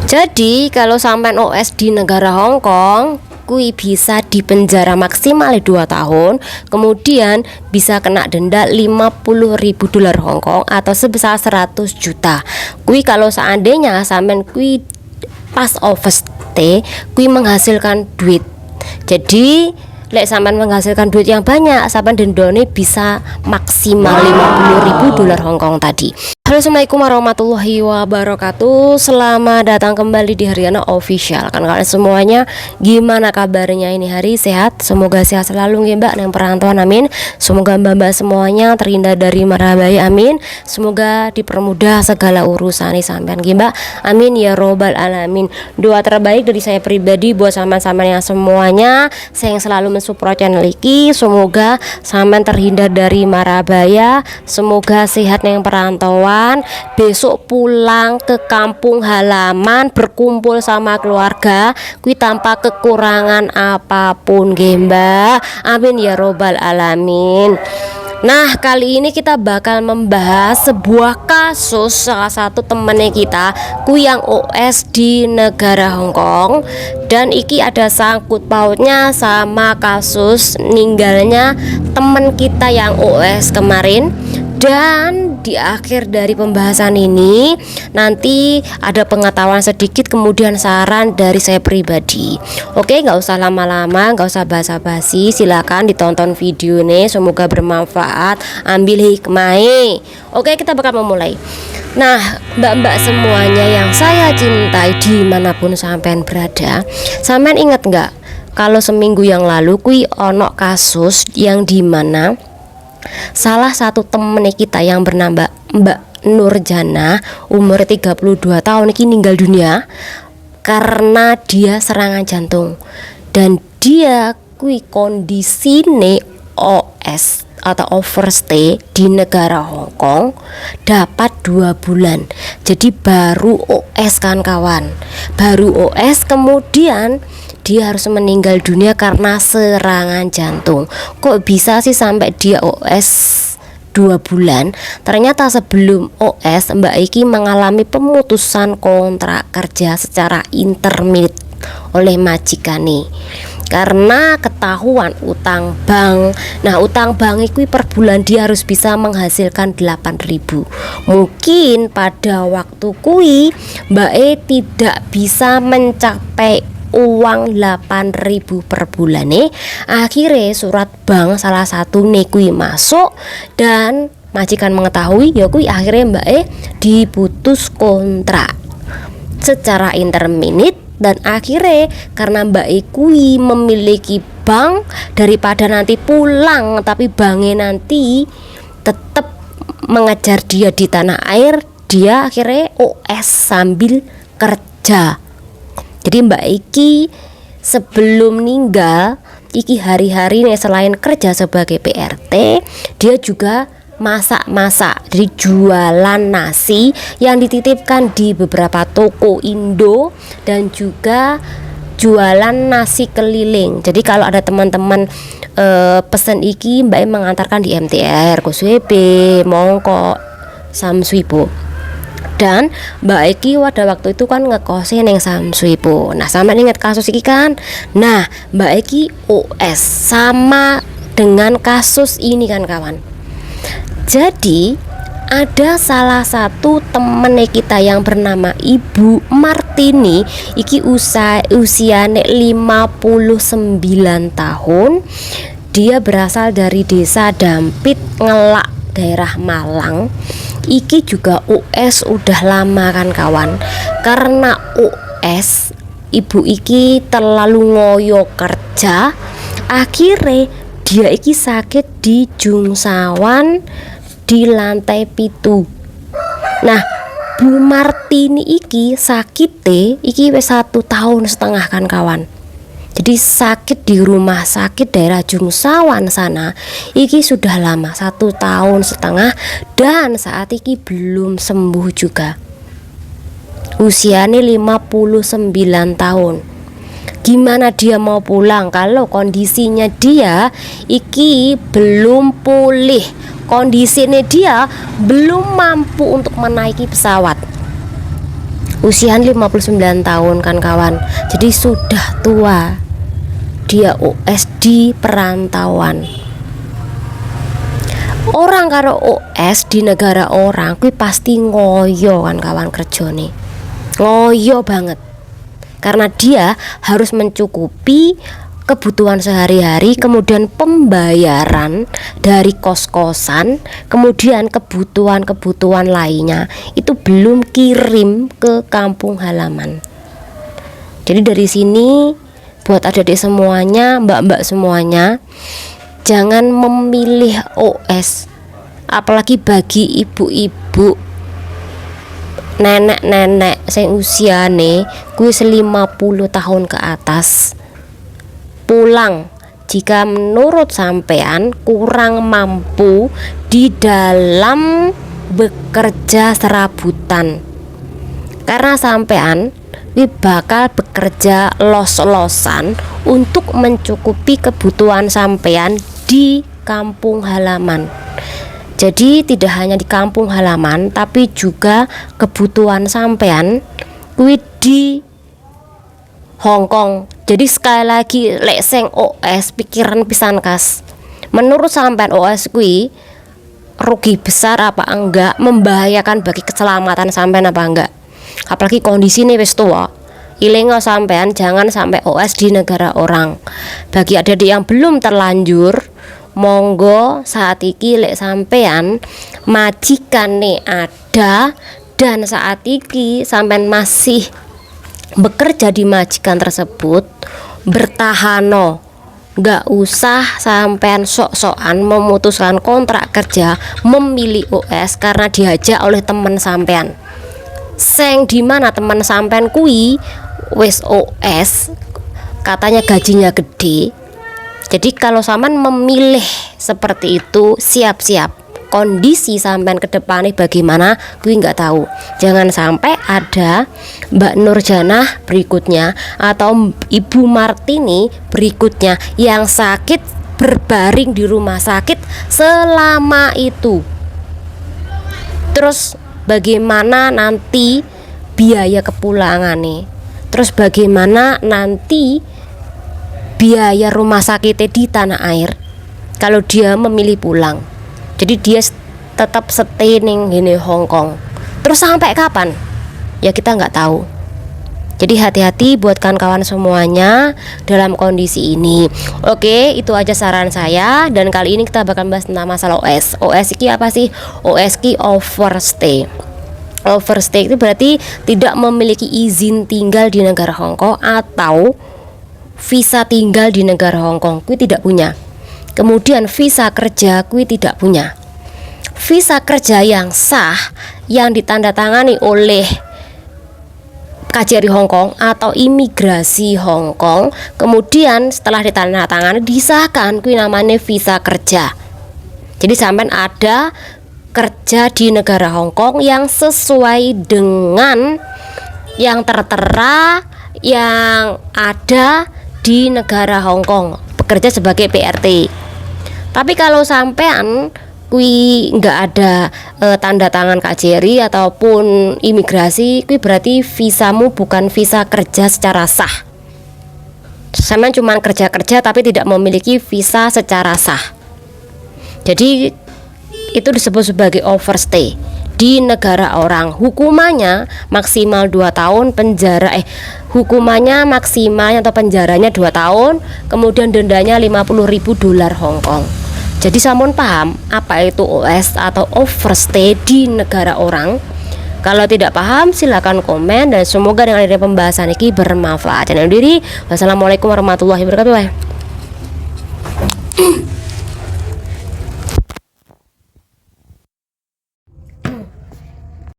Jadi kalau sampean OS di negara Hong Kong, kui bisa dipenjara maksimal 2 tahun, kemudian bisa kena denda 50.000 dolar Hong Kong atau sebesar 100 juta. Kui kalau seandainya sampean kui pas overstay, kui menghasilkan duit. Jadi lek sampean menghasilkan duit yang banyak, sampean dendone bisa maksimal 50.000 dolar Hong Kong tadi. Halo, assalamualaikum warahmatullahi wabarakatuh. Selamat datang kembali di Haryana Official. Kan kalian semuanya gimana kabarnya ini hari? Sehat? Semoga sehat selalu nggih Mbak nang perantauan, amin. Semoga mbak-mbak semuanya terhindar dari mara bahaya, amin. Semoga dipermudah segala urusan sampean nggih Mbak, amin ya robbal alamin. Doa terbaik dari saya pribadi buat sampean-sampean yang semuanya saya yang selalu mensupport channel iki. Semoga sampean terhindar dari mara bahaya, semoga sehat nang perantauan, besok pulang ke kampung halaman berkumpul sama keluarga kui tanpa kekurangan apapun nggih Mbak, amin ya robbal alamin. Nah, kali ini kita bakal membahas sebuah kasus salah satu temennya kita ku yang OS di negara Hong Kong, dan iki ada sangkut pautnya sama kasus ninggalnya temen kita yang OS kemarin. Dan di akhir dari pembahasan ini nanti ada pengetahuan sedikit, kemudian saran dari saya pribadi. Oke, nggak usah lama-lama, nggak usah basa-basi, silakan ditonton video ini, semoga bermanfaat, ambil hikmahnya. Oke, kita bakal memulai. Nah, mbak-mbak semuanya yang saya cintai dimanapun sampean berada, sampean ingat nggak kalau seminggu yang lalu kui ono kasus yang dimana salah satu temen kita yang bernama Mbak Nurjana, umur 32 tahun ini meninggal dunia karena dia serangan jantung, dan dia kui kondisine OS atau overstay di negara Hong Kong dapat 2 bulan. Jadi baru OS kan kawan, baru OS kemudian dia harus meninggal dunia karena serangan jantung. Kok bisa sih sampai dia OS 2 bulan? Ternyata sebelum OS Mbak Iki mengalami pemutusan kontrak kerja secara intermit oleh majikan nih, karena ketahuan utang bank. Nah, utang bank itu per bulan dia harus bisa menghasilkan 8.000. Mungkin pada waktu kui Mbak E tidak bisa mencapai uang 8.000 per bulan nih. Akhirnya surat bank salah satu nekui masuk dan majikan mengetahui, ya kui akhirnya Mbak E diputus kontrak secara interminit. Dan akhirnya karena Mbak E kui memiliki bank, daripada nanti pulang tapi banknya nanti tetap mengejar dia di tanah air, dia akhirnya OS sambil kerja. Jadi Mbak Iki sebelum meninggal, Iki hari-hari nih selain kerja sebagai PRT, dia juga masak-masak. Jadi jualan nasi yang dititipkan di beberapa toko Indo, dan juga jualan nasi keliling. Jadi kalau ada teman-teman pesan Iki, Mbak Iki mengantarkan di MTR, Kuswebe, Mongkok, Samswipo. Dan Mbak Eki pada waktu itu kan ngekosin yang Samswipo. Nah, sama ingat kasus ini kan. Nah, Mbak Eki OS sama dengan kasus ini kan kawan. Jadi ada salah satu temen kita yang bernama Ibu Martini. Iki usianya 59 tahun. Dia berasal dari desa Dampit Ngelak, daerah Malang. Iki juga US udah lama kan kawan. Karena US ibu iki terlalu ngoyo kerja, akhirnya dia iki sakit di Jungsawan di lantai pitu. Nah, Bu Martini iki sakite iki wis 1,5 tahun kan kawan. Jadi sakit di rumah sakit daerah Jungsawan sana iki sudah lama, 1,5 tahun, dan saat iki belum sembuh juga. Usianya 59 tahun. Gimana dia mau pulang kalau kondisinya dia iki belum pulih, kondisinya dia belum mampu untuk menaiki pesawat. usia 59 tahun kan kawan. Jadi sudah tua. Dia OS di perantauan. Orang karo OS di negara orang kuwi pasti ngoyo kan kawan, kerjane ngoyo banget, karena dia harus mencukupi kebutuhan sehari-hari, kemudian pembayaran dari kos-kosan, kemudian kebutuhan-kebutuhan lainnya itu belum kirim ke kampung halaman. Jadi dari sini buat adik-adik semuanya, mbak-mbak semuanya, jangan memilih OS, apalagi bagi ibu-ibu, nenek-nenek sing usiane kuwi 50 tahun ke atas. Pulang jika menurut sampean kurang mampu di dalam bekerja serabutan, karena sampean bakal bekerja los-losan untuk mencukupi kebutuhan sampean di kampung halaman. Jadi tidak hanya di kampung halaman, tapi juga kebutuhan sampean kuwi di Hongkong. Jadi sekali lagi, lek sing OS pikiran pisan kas. Menurut sampean OS kuwi rugi besar apa enggak, membahayakan bagi keselamatan sampean apa enggak? Apalagi kondisi ini wis tua. Ilingo sampean jangan sampai OS di negara orang. Bagi adik-adik yang belum terlanjur, monggo saat iki lek sampean majikan nih ada, dan saat iki sampean masih bekerja di majikan tersebut, bertahano. Gak usah sampean sok-sokan memutuskan kontrak kerja memilih OS karena diajak oleh teman sampean. Seng dimana teman sampean kui wis OS, katanya gajinya gede. Jadi kalau sampean memilih seperti itu, siap-siap kondisi sampean ke depannya bagaimana kui nggak tahu. Jangan sampai ada Mbak Nurjanah berikutnya atau Ibu Martini berikutnya yang sakit berbaring di rumah sakit selama itu. Terus bagaimana nanti biaya kepulangan nih? Terus bagaimana nanti biaya rumah sakitnya di tanah air kalau dia memilih pulang? Jadi dia tetap stay ning gini Hongkong. Terus sampai kapan? Ya kita nggak tahu. Jadi hati-hati buat kawan-kawan semuanya dalam kondisi ini. Oke, itu aja saran saya. Dan kali ini kita bakal bahas tentang masalah OS. OS ini apa sih? OS ini overstay. Overstay itu berarti tidak memiliki izin tinggal di negara Hongkong atau visa tinggal di negara Hongkong, kui tidak punya. Kemudian visa kerja kui tidak punya. Visa kerja yang sah yang ditandatangani oleh KJRI Hongkong atau imigrasi Hongkong, kemudian setelah ditandatangani disahkan kui namanya visa kerja. Jadi sampai ada kerja di negara Hongkong yang sesuai dengan yang tertera yang ada di negara Hongkong, bekerja sebagai PRT. Tapi kalau sampean kui nggak ada tanda tangan KJRI ataupun imigrasi, kui berarti visamu bukan visa kerja secara sah. Sampean cuma kerja-kerja tapi tidak memiliki visa secara sah. Jadi itu disebut sebagai overstay di negara orang. Hukumannya maksimal 2 tahun penjara, hukumannya maksimalnya atau penjaranya 2 tahun, kemudian dendanya 50.000 dolar Hongkong. Jadi sampun paham apa itu OS atau overstay di negara orang? Kalau tidak paham silakan komen, dan semoga dengan adanya pembahasan ini bermanfaat. Dan diri, wassalamualaikum warahmatullahi wabarakatuh.